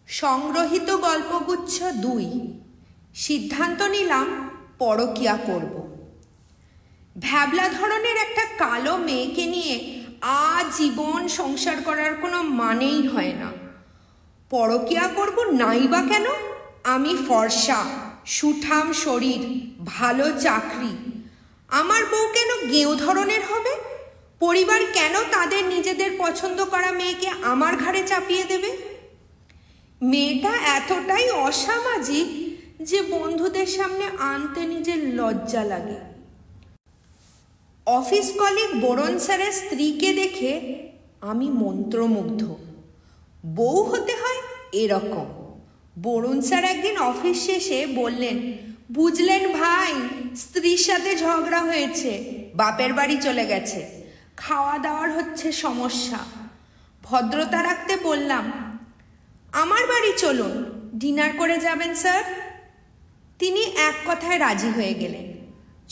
সংগ্রহীত গল্পগুচ্ছ ২। সিদ্ধান্ত নিলাম পরকীয়া করব। ভ্যাবলা ধরনের একটা কালো মেয়েকে নিয়ে আজীবন সংসার করার কোনো মানেই হয় না। পরকীয়া করব নাই বা কেন? আমি ফর্সা, সুঠাম শরীর, ভালো চাকরি। আমার বউ কেন গেঁয়ো ধরনের হবে? পরিবার কেন তাদের নিজেদের পছন্দ করা মেয়েকে আমার ঘাড়ে চাপিয়ে দেবে? মেয়েটা এতটাই অসামাজিক যে বন্ধুদের সামনে আনতে নিজের লজ্জা লাগে। অফিস কলিগ বরুণ স্যারের স্ত্রীকে দেখে আমি মন্ত্রমুগ্ধ। বউ হতে হয় এরকম। বরুণ স্যার একদিন অফিস শেষে বললেন, বুঝলেন ভাই, স্ত্রীর সাথে ঝগড়া হয়েছে, বাপের বাড়ি চলে গেছে, খাওয়া দাওয়ার হচ্ছে সমস্যা। ভদ্রতা রাখতে বললাম, আমার বাড়ি চলুন, ডিনার করে যাবেন স্যার। তিনি এক কথায় রাজি হয়ে গেলেন।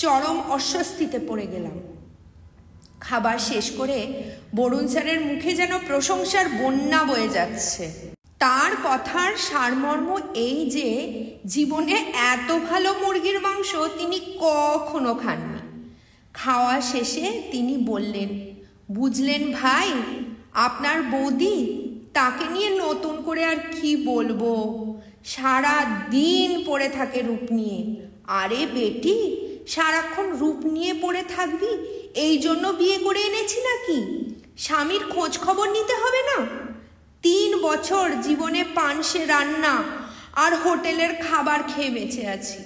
চরম অস্বস্তিতে পড়ে গেলাম। খাবার শেষ করে বরুণ স্যারের মুখে যেন প্রশংসার বন্যা বয়ে যাচ্ছে। তার কথার সারমর্ম এই যে জীবনে এত ভালো মুরগির মাংস তিনি কখনো খাননি। খাওয়া শেষে তিনি বললেন, বুঝলেন ভাই, আপনার বৌদি, তাকে নিয়ে নতুন করে আর কি বলবো, সারা দিন পড়ে থাকে রূপ নিয়ে। আরে বেটি, সারাক্ষণ রূপ নিয়ে পড়ে থাকবি এই জন্য বিয়ে করে এনেছি নাকি? স্বামীর খোঁজ খবর নিতে হবে না? ৩ বছর জীবনে পানসে রান্না আর হোটেলের খাবার খেয়ে বেঁচে আছি।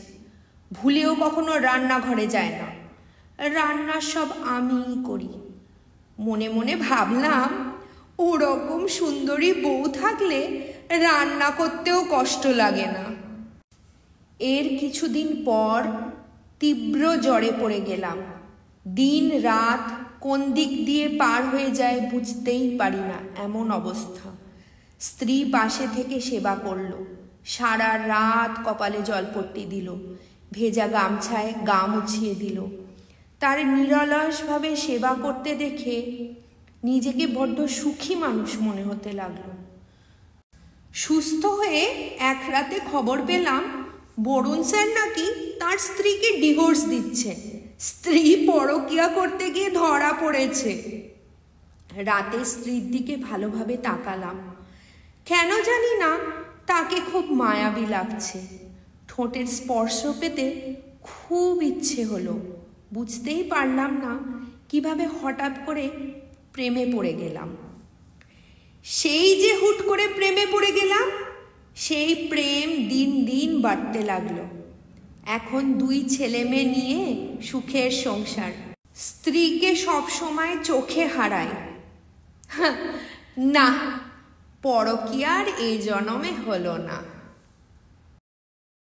ভুলেও কখনো রান্নাঘরে যায় না। রান্না সব আমিই করি। মনে মনে ভাবলাম, ওরকম সুন্দরী বউ থাকলে রান্না করতেও কষ্ট লাগে না। এর কিছুদিন পর তীব্র জ্বরে পড়ে গেলাম। দিন রাত কোন দিক দিয়ে পার হয়ে যায় বুঝতেই পারি না, এমন অবস্থা। স্ত্রী পাশে থেকে সেবা করল, সারা রাত কপালে জলপট্টি দিল, ভেজা গামছায় গা মুছিয়ে দিল। তার নিরলসভাবে সেবা করতে দেখে নিজেকে বড্ড সুখী মানুষ মনে হতে লাগলো। সুস্থ হয়ে এক রাতে খবর পেলাম, বরুণ স্যার নাকি তার স্ত্রীকে ডিভোর্স দিচ্ছে। স্ত্রী পরকীয়া করতে গিয়ে ধরা পড়েছে। রাতে স্ত্রীর দিকে ভালোভাবে তাকালাম। কেন জানি না তাকে খুব মায়াবী লাগছে। ঠোঁটের স্পর্শ পেতে খুব ইচ্ছে হলো। বুঝতেই পারলাম না কিভাবে হঠাৎ করে প্রেমে পড়ে গেলাম। সেই যে হুট করে প্রেমে পড়ে গেলাম, সেই প্রেম দিন দিন বাড়তে লাগলো। এখন 2 ছেলে মেয়ে নিয়ে সুখের সংসার। স্ত্রীকে সব সময় চোখে হারায়। না, পরকীয়ার এই জন্মে হলো না।